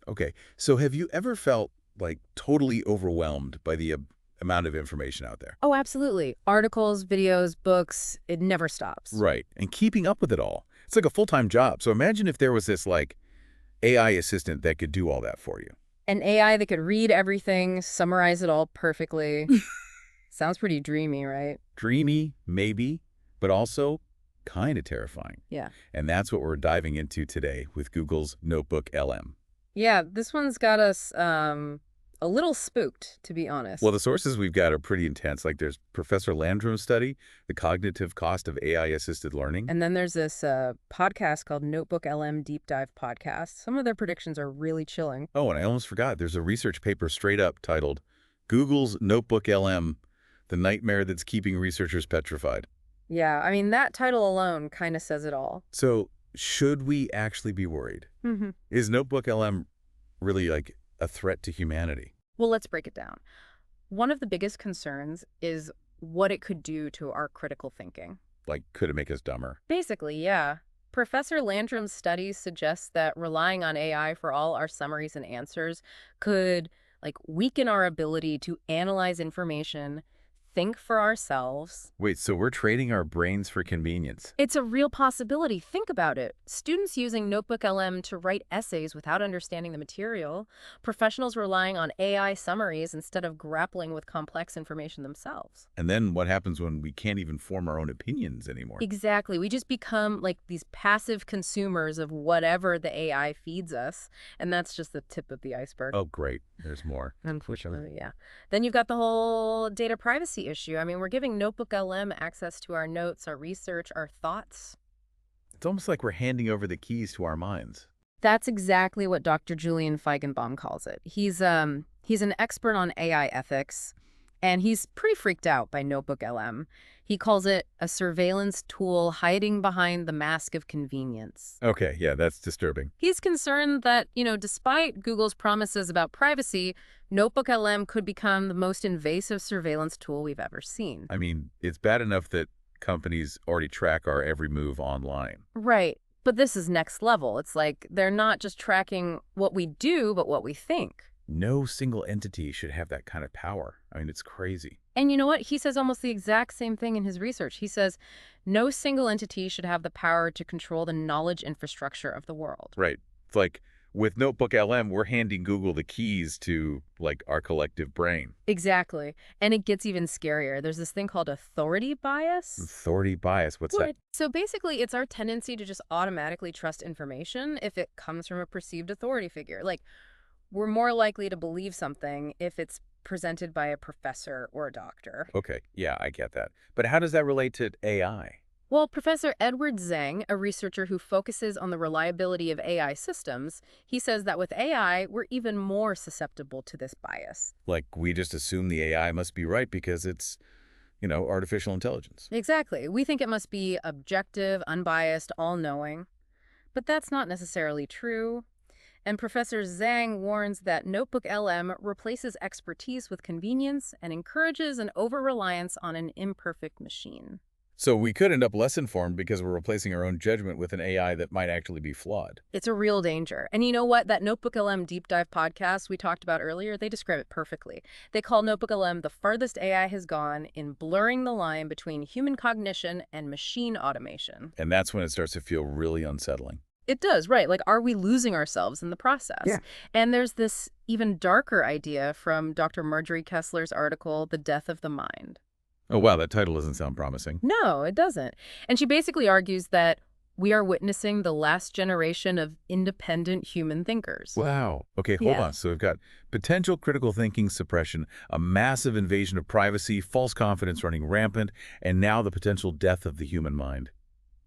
Okay. So have you ever felt like totally overwhelmed by the amount of information out there? Oh, absolutely. Articles, videos, books, it never stops. Right. And keeping up with it all. It's like a full-time job. So imagine if there was this like AI assistant that could do all that for you. An AI that could read everything, summarize it all perfectly. Sounds pretty dreamy, right? Dreamy, maybe, but also kind of terrifying. Yeah. And that's what we're diving into today with Google's NotebookLM. Yeah, this one's got us a little spooked, to be honest. Well, the sources we've got are pretty intense. Like there's Professor Landrum's study, The Cognitive Cost of AI-Assisted Learning. And then there's this podcast called NotebookLM Deep Dive Podcast. Some of their predictions are really chilling. Oh, and I almost forgot. There's a research paper straight up titled Google's NotebookLM, the nightmare that's keeping researchers petrified. Yeah, I mean, that title alone kind of says it all. So should we actually be worried? Mm-hmm. Is NotebookLM really like a threat to humanity? Well, let's break it down. One of the biggest concerns is what it could do to our critical thinking. Like, could it make us dumber? Basically, yeah. Professor Landrum's studies suggest that relying on AI for all our summaries and answers could, weaken our ability to analyze information, think for ourselves. Wait, so we're trading our brains for convenience? It's a real possibility. Think about it. Students using NotebookLM to write essays without understanding the material, professionals relying on AI summaries instead of grappling with complex information themselves. And then what happens when we can't even form our own opinions anymore? Exactly. We just become like these passive consumers of whatever the AI feeds us, and that's just the tip of the iceberg. Oh, great. There's more. Unfortunately, yeah. Then you've got the whole data privacy issue. I mean, we're giving NotebookLM access to our notes, our research, our thoughts. It's almost like we're handing over the keys to our minds. That's exactly what Dr. Julian Feigenbaum calls it. He's an expert on AI ethics, and he's pretty freaked out by NotebookLM. He calls it a surveillance tool hiding behind the mask of convenience. Okay, yeah, that's disturbing. He's concerned that, despite Google's promises about privacy, NotebookLM could become the most invasive surveillance tool we've ever seen. I mean, it's bad enough that companies already track our every move online. Right. But this is next level. It's like they're not just tracking what we do, but what we think. No single entity should have that kind of power. I mean, it's crazy. And you know what? He says almost the exact same thing in his research. He says no single entity should have the power to control the knowledge infrastructure of the world. Right. It's like with NotebookLM, we're handing Google the keys to, like, our collective brain. Exactly. And it gets even scarier. There's this thing called authority bias. Authority bias. What's that? So basically, it's our tendency to just automatically trust information if it comes from a perceived authority figure. Like, we're more likely to believe something if it's presented by a professor or a doctor. Okay, yeah, I get that. But how does that relate to AI? Well, Professor Edward Zhang, a researcher who focuses on the reliability of AI systems, he says that with AI, we're even more susceptible to this bias. Like, we just assume the AI must be right because it's, artificial intelligence. Exactly. We think it must be objective, unbiased, all-knowing. But that's not necessarily true. And Professor Zhang warns that NotebookLM replaces expertise with convenience and encourages an over-reliance on an imperfect machine. So we could end up less informed because we're replacing our own judgment with an AI that might actually be flawed. It's a real danger. And you know what? That NotebookLM Deep Dive podcast we talked about earlier, they describe it perfectly. They call NotebookLM the farthest AI has gone in blurring the line between human cognition and machine automation. And that's when it starts to feel really unsettling. It does, right. Like, are we losing ourselves in the process? Yeah. And there's this even darker idea from Dr. Marjorie Kessler's article, The Death of the Mind. Oh, wow, that title doesn't sound promising. No, it doesn't. And she basically argues that we are witnessing the last generation of independent human thinkers. Wow. Okay, hold on. So we've got potential critical thinking suppression, a massive invasion of privacy, false confidence running rampant, and now the potential death of the human mind.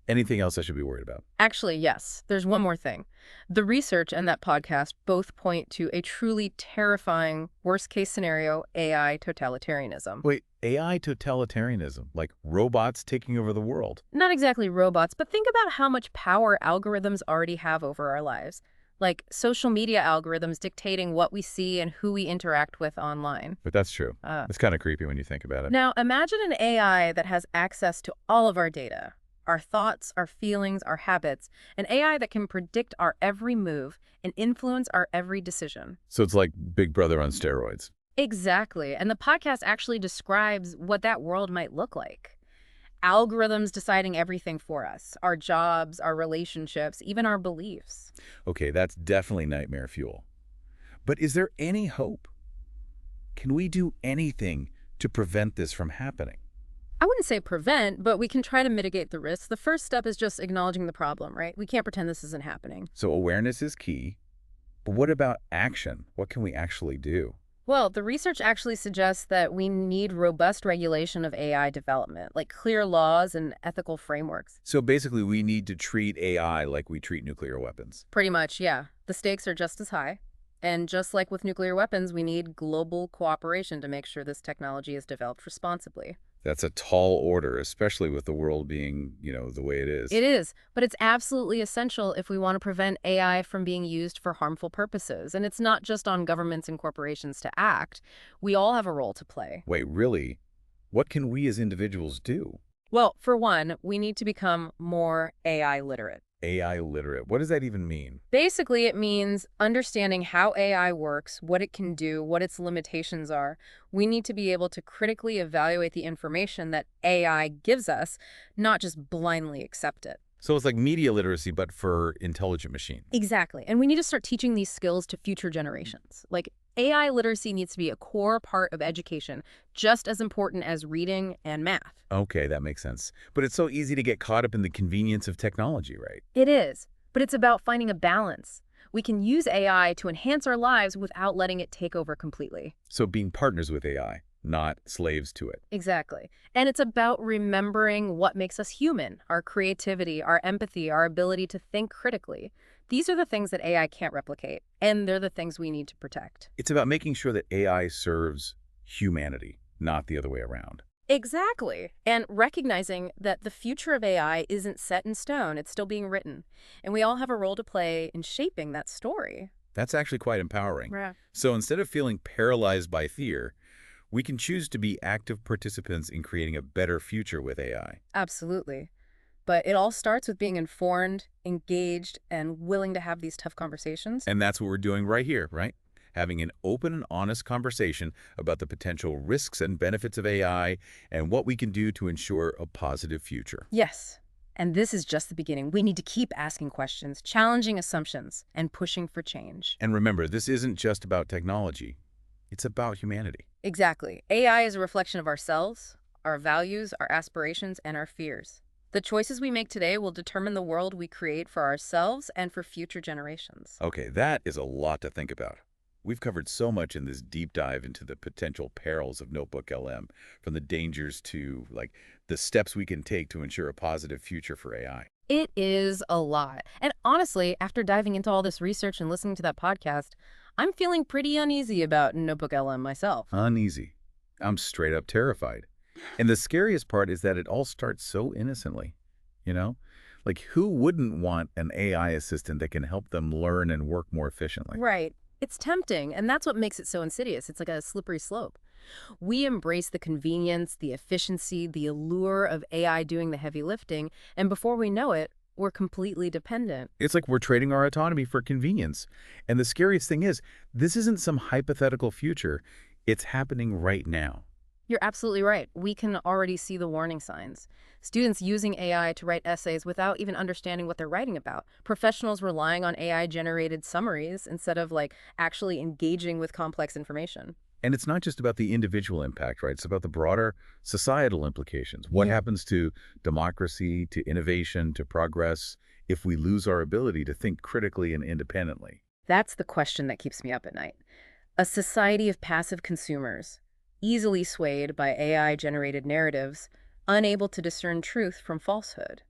Anything else I should be worried about? Actually, yes. There's one more thing. The research and that podcast both point to a truly terrifying worst-case scenario AI totalitarianism. Wait, AI totalitarianism, like robots taking over the world? Not exactly robots, but think about how much power algorithms already have over our lives. Like social media algorithms dictating what we see and who we interact with online. But that's true. It's kind of creepy when you think about it. Now, imagine an AI that has access to all of our data. our thoughts, our feelings, our habits, an AI that can predict our every move and influence our every decision. So it's like Big Brother on steroids. Exactly. And the podcast actually describes what that world might look like. Algorithms deciding everything for us, our jobs, our relationships, even our beliefs. Okay, that's definitely nightmare fuel. But is there any hope? Can we do anything to prevent this from happening? I wouldn't say prevent, but we can try to mitigate the risks. The first step is just acknowledging the problem, right? We can't pretend this isn't happening. So awareness is key. But what about action? What can we actually do? Well, the research actually suggests that we need robust regulation of AI development, like clear laws and ethical frameworks. So basically, we need to treat AI like we treat nuclear weapons. Pretty much, yeah. The stakes are just as high. And just like with nuclear weapons, we need global cooperation to make sure this technology is developed responsibly. That's a tall order, especially with the world being, the way it is. It is, but it's absolutely essential if we want to prevent AI from being used for harmful purposes. And it's not just on governments and corporations to act. We all have a role to play. Wait, really? What can we as individuals do? Well, for one, we need to become more AI literate. AI literate. What does that even mean? Basically, it means understanding how AI works, what it can do, what its limitations are. We need to be able to critically evaluate the information that AI gives us, not just blindly accept it. So it's like media literacy, but for intelligent machines. Exactly. And we need to start teaching these skills to future generations. Like, AI literacy needs to be a core part of education, just as important as reading and math. Okay, that makes sense. But it's so easy to get caught up in the convenience of technology, right? It is, but it's about finding a balance. We can use AI to enhance our lives without letting it take over completely. So being partners with AI, not slaves to it. Exactly. And it's about remembering what makes us human, our creativity, our empathy, our ability to think critically. These are the things that AI can't replicate, and they're the things we need to protect. It's about making sure that AI serves humanity, not the other way around. Exactly. And recognizing that the future of AI isn't set in stone, it's still being written. And we all have a role to play in shaping that story. That's actually quite empowering. Yeah. So instead of feeling paralyzed by fear, we can choose to be active participants in creating a better future with AI. Absolutely. But it all starts with being informed, engaged, and willing to have these tough conversations. And that's what we're doing right here, right? Having an open and honest conversation about the potential risks and benefits of AI and what we can do to ensure a positive future. Yes. And this is just the beginning. We need to keep asking questions, challenging assumptions, and pushing for change. And remember, this isn't just about technology. It's about humanity. Exactly. AI is a reflection of ourselves, our values, our aspirations, and our fears. The choices we make today will determine the world we create for ourselves and for future generations. Okay, that is a lot to think about. We've covered so much in this deep dive into the potential perils of NotebookLM, from the dangers to, the steps we can take to ensure a positive future for AI. It is a lot. And honestly, after diving into all this research and listening to that podcast, I'm feeling pretty uneasy about NotebookLM myself. Uneasy. I'm straight up terrified. And the scariest part is that it all starts so innocently, you know? Like, who wouldn't want an AI assistant that can help them learn and work more efficiently? Right. It's tempting, and that's what makes it so insidious. It's like a slippery slope. We embrace the convenience, the efficiency, the allure of AI doing the heavy lifting, and before we know it, we're completely dependent. It's like we're trading our autonomy for convenience. And the scariest thing is, this isn't some hypothetical future. It's happening right now. You're absolutely right. We can already see the warning signs. Students using AI to write essays without even understanding what they're writing about. Professionals relying on AI-generated summaries instead of actually engaging with complex information. And it's not just about the individual impact, right? It's about the broader societal implications. What happens to democracy, to innovation, to progress if we lose our ability to think critically and independently? That's the question that keeps me up at night. A society of passive consumers, easily swayed by AI-generated narratives, unable to discern truth from falsehood.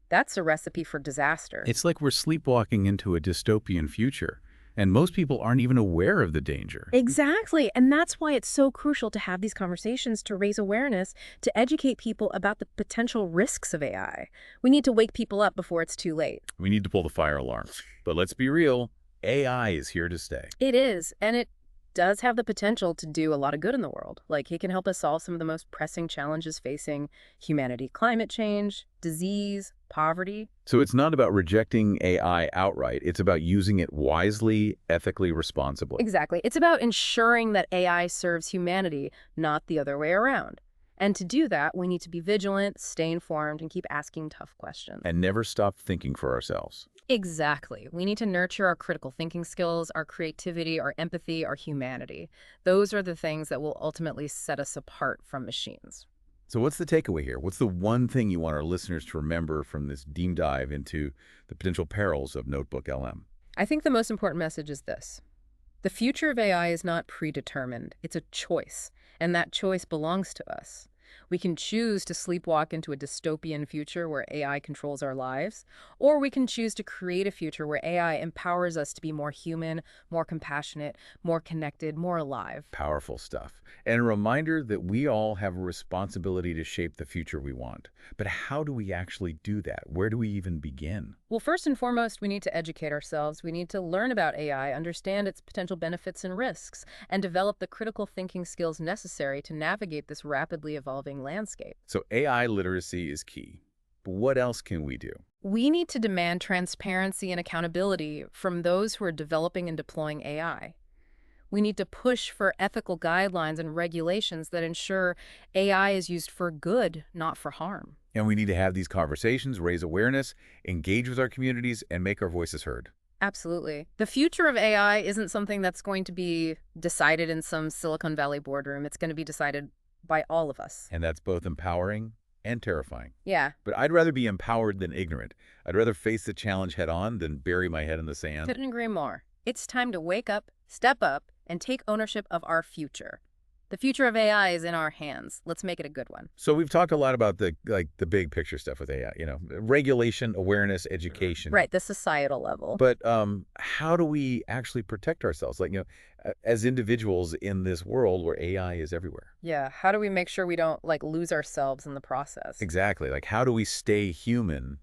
That's a recipe for disaster. It's like we're sleepwalking into a dystopian future, and most people aren't even aware of the danger. Exactly. And that's why it's so crucial to have these conversations, to raise awareness, to educate people about the potential risks of AI. We need to wake people up before it's too late. We need to pull the fire alarm. But let's be real, AI is here to stay. It is, and it does have the potential to do a lot of good in the world. Like, it can help us solve some of the most pressing challenges facing humanity: climate change, disease, poverty. So it's not about rejecting AI outright. It's about using it wisely, ethically, responsibly. Exactly. It's about ensuring that AI serves humanity, not the other way around. And to do that, we need to be vigilant, stay informed, and keep asking tough questions. And never stop thinking for ourselves. Exactly. We need to nurture our critical thinking skills, our creativity, our empathy, our humanity. Those are the things that will ultimately set us apart from machines. So what's the takeaway here? What's the one thing you want our listeners to remember from this deep dive into the potential perils of NotebookLM? I think the most important message is this: the future of AI is not predetermined. It's a choice, and that choice belongs to us. We can choose to sleepwalk into a dystopian future where AI controls our lives, or we can choose to create a future where AI empowers us to be more human, more compassionate, more connected, more alive. Powerful stuff. And a reminder that we all have a responsibility to shape the future we want. But how do we actually do that? Where do we even begin? Well, first and foremost, we need to educate ourselves. We need to learn about AI, understand its potential benefits and risks, and develop the critical thinking skills necessary to navigate this rapidly evolving landscape. So AI literacy is key. But what else can we do? We need to demand transparency and accountability from those who are developing and deploying AI. We need to push for ethical guidelines and regulations that ensure AI is used for good, not for harm. And we need to have these conversations, raise awareness, engage with our communities, and make our voices heard. Absolutely. The future of AI isn't something that's going to be decided in some Silicon Valley boardroom. It's going to be decided by all of us. And that's both empowering and terrifying. Yeah, But I'd rather be empowered than ignorant. I'd rather face the challenge head on than bury my head in the sand. couldn't agree more. It's time to wake up, step up, and take ownership of our future. The future of AI is in our hands. Let's make it a good one. So we've talked a lot about the big picture stuff with AI, regulation, awareness, education. Right, the societal level. But how do we actually protect ourselves? As individuals in this world where AI is everywhere. Yeah, how do we make sure we don't lose ourselves in the process? Exactly. Like, how do we stay human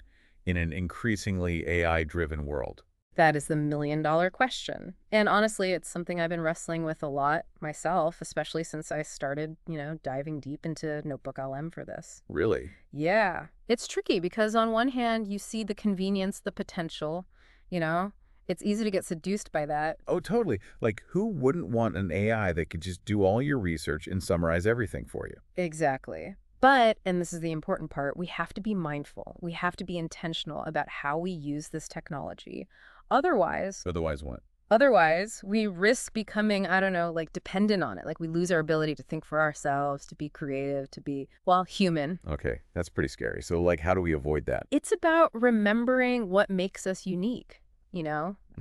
in an increasingly AI-driven world? That is the million-dollar question. And honestly, it's something I've been wrestling with a lot myself, especially since I started, diving deep into NotebookLM for this. Really? Yeah, it's tricky because on one hand, you see the convenience, the potential, you know, it's easy to get seduced by that. Oh, totally. Like, who wouldn't want an AI that could just do all your research and summarize everything for you? Exactly. But, and this is the important part, we have to be mindful. We have to be intentional about how we use this technology. Otherwise, Otherwise, what? we risk becoming, I don't know, dependent on it. We lose our ability to think for ourselves, to be creative, to be, well, human. Okay, that's pretty scary. So, how do we avoid that? It's about remembering what makes us unique,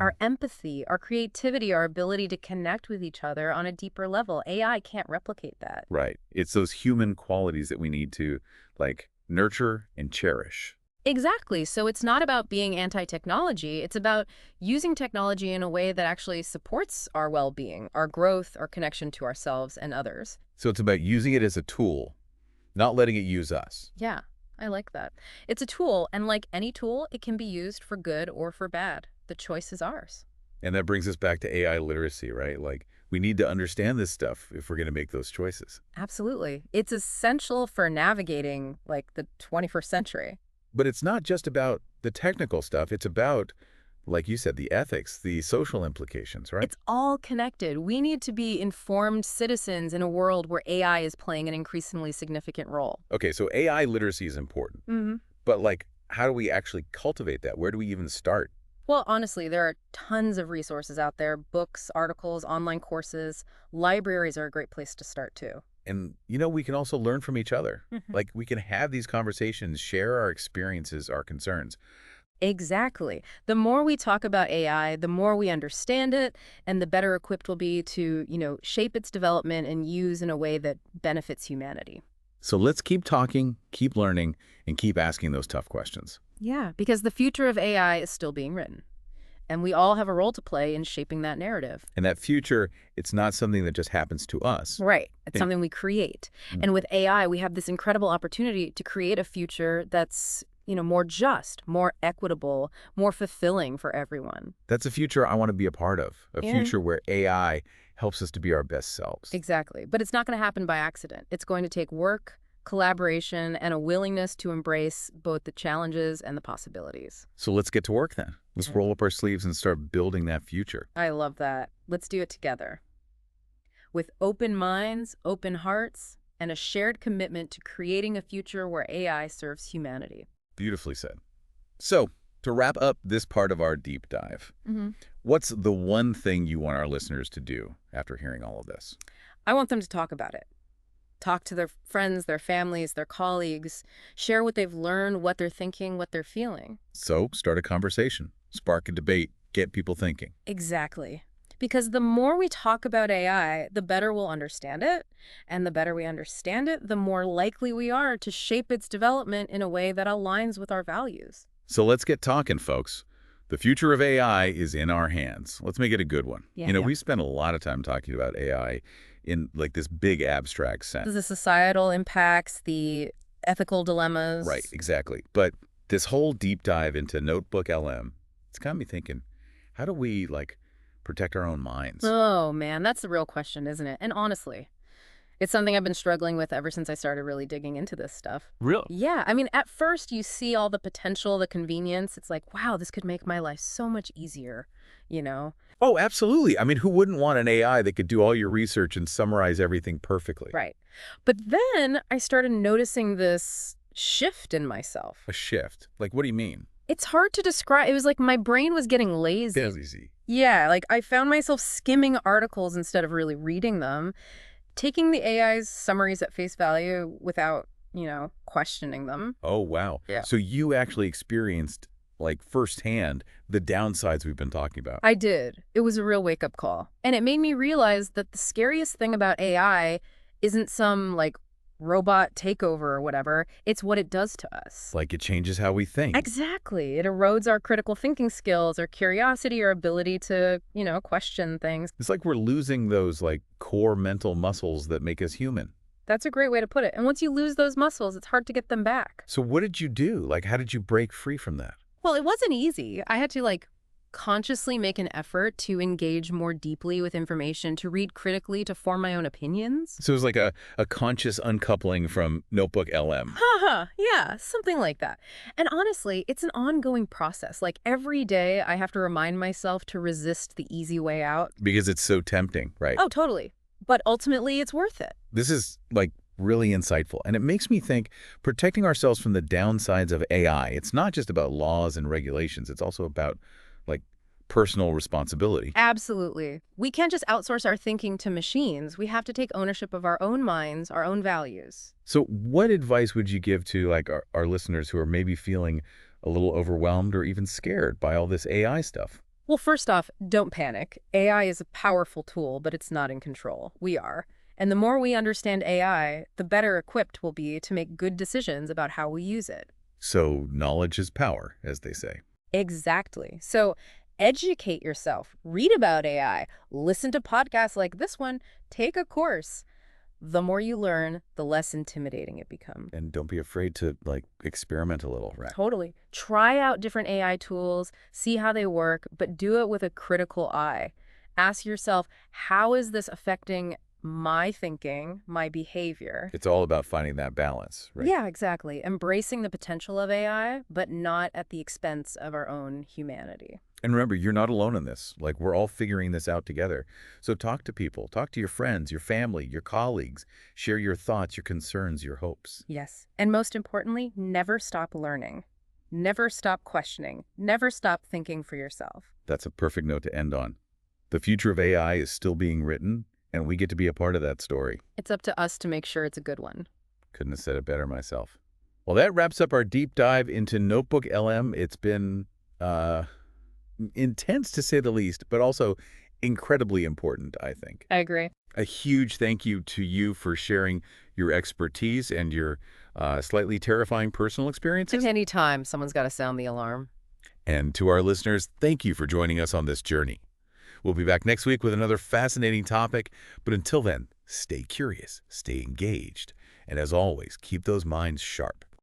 our empathy, our creativity, our ability to connect with each other on a deeper level. AI can't replicate that. Right. It's those human qualities that we need to, nurture and cherish. Exactly. So it's not about being anti-technology. It's about using technology in a way that actually supports our well-being, our growth, our connection to ourselves and others. So it's about using it as a tool, not letting it use us. Yeah, I like that. It's a tool, and like any tool, it can be used for good or for bad. The choice is ours. And that brings us back to AI literacy, right? We need to understand this stuff if we're going to make those choices. Absolutely. It's essential for navigating, the 21st century. But it's not just about the technical stuff. It's about, like you said, the ethics, the social implications, right? It's all connected. We need to be informed citizens in a world where AI is playing an increasingly significant role. Okay, so AI literacy is important. Mm-hmm. But, how do we actually cultivate that? Where do we even start? Well, honestly, there are tons of resources out there: books, articles, online courses. Libraries are a great place to start, too. And, we can also learn from each other. Mhm. We can have these conversations, share our experiences, our concerns. Exactly. The more we talk about AI, the more we understand it, and the better equipped we'll be to, shape its development and use in a way that benefits humanity. So let's keep talking, keep learning, and keep asking those tough questions. Yeah, because the future of AI is still being written. And we all have a role to play in shaping that narrative. And that future, it's not something that just happens to us. Right. It's Yeah. something we create. Mm. And with AI, we have this incredible opportunity to create a future that's, more just, more equitable, more fulfilling for everyone. That's a future I want to be a part of, a Yeah. future where AI helps us to be our best selves. Exactly. But it's not going to happen by accident. It's going to take work, collaboration, and a willingness to embrace both the challenges and the possibilities. So let's get to work then. Let's Mm. roll up our sleeves and start building that future. I love that. Let's do it together. With open minds, open hearts, and a shared commitment to creating a future where AI serves humanity. Beautifully said. So, to wrap up this part of our deep dive, what's the one thing you want our listeners to do after hearing all of this? I want them to talk about it. Talk to their friends, their families, their colleagues, share what they've learned, what they're thinking, what they're feeling. So, start a conversation, spark a debate, get people thinking. Exactly. Because the more we talk about AI, the better we'll understand it. And the better we understand it, the more likely we are to shape its development in a way that aligns with our values. So let's get talking, folks. The future of AI is in our hands. Let's make it a good one. Yeah. We spend a lot of time talking about AI in like this big abstract sense. The societal impacts, the ethical dilemmas. Right, exactly. But this whole deep dive into NotebookLM, it's got me thinking, how do we protect our own minds? Oh, man, that's the real question, isn't it? And honestly, it's something I've been struggling with ever since I started really digging into this stuff. Really? Yeah, I mean, at first you see all the potential, the convenience. It's like, wow, this could make my life so much easier, you know? Oh, absolutely. I mean, who wouldn't want an AI that could do all your research and summarize everything perfectly? Right. But then I started noticing this shift in myself. A shift. Like, what do you mean? It's hard to describe. It was like my brain was getting lazy. Easy. Yeah, like I found myself skimming articles instead of really reading them, taking the AI's summaries at face value without, questioning them. Oh, wow. Yeah. So you actually experienced, firsthand, the downsides we've been talking about. I did. It was a real wake-up call. And it made me realize that the scariest thing about AI isn't some, robot takeover or whatever. It's what it does to us. Like it changes how we think. Exactly. It erodes our critical thinking skills, our curiosity, our ability to, question things. It's like we're losing those, core mental muscles that make us human. That's a great way to put it. And once you lose those muscles, it's hard to get them back. So what did you do? How did you break free from that? Well, it wasn't easy. I had to, consciously make an effort to engage more deeply with information, to read critically, to form my own opinions. So it was like a conscious uncoupling from NotebookLM. Haha, yeah, something like that. And honestly, it's an ongoing process. Every day, I have to remind myself to resist the easy way out. Because it's so tempting, right? Oh, totally. But ultimately, it's worth it. This is, really insightful. And it makes me think protecting ourselves from the downsides of AI, it's not just about laws and regulations. It's also about, personal responsibility. Absolutely. We can't just outsource our thinking to machines. We have to take ownership of our own minds, our own values. So what advice would you give to, our listeners who are maybe feeling a little overwhelmed or even scared by all this AI stuff? Well, first off, don't panic. AI is a powerful tool, but it's not in control. We are. And the more we understand AI, the better equipped we'll be to make good decisions about how we use it. So knowledge is power, as they say. Exactly. So educate yourself, read about AI, listen to podcasts like this one, take a course. The more you learn, the less intimidating it becomes. And don't be afraid to, experiment a little, right? Totally. Try out different AI tools, see how they work, but do it with a critical eye. Ask yourself, how is this affecting my thinking, my behavior? It's all about finding that balance, right? Yeah, exactly. Embracing the potential of AI, but not at the expense of our own humanity. And remember, you're not alone in this. We're all figuring this out together. So talk to people. Talk to your friends, your family, your colleagues. Share your thoughts, your concerns, your hopes. Yes. And most importantly, never stop learning. Never stop questioning. Never stop thinking for yourself. That's a perfect note to end on. The future of AI is still being written, and we get to be a part of that story. It's up to us to make sure it's a good one. Couldn't have said it better myself. Well, that wraps up our deep dive into NotebookLM. It's been intense to say the least, but also incredibly important, I think. I agree. A huge thank you to you for sharing your expertise and your slightly terrifying personal experiences. Anytime someone's got to sound the alarm. And to our listeners, thank you for joining us on this journey. We'll be back next week with another fascinating topic, but until then, stay curious, stay engaged, and as always, keep those minds sharp.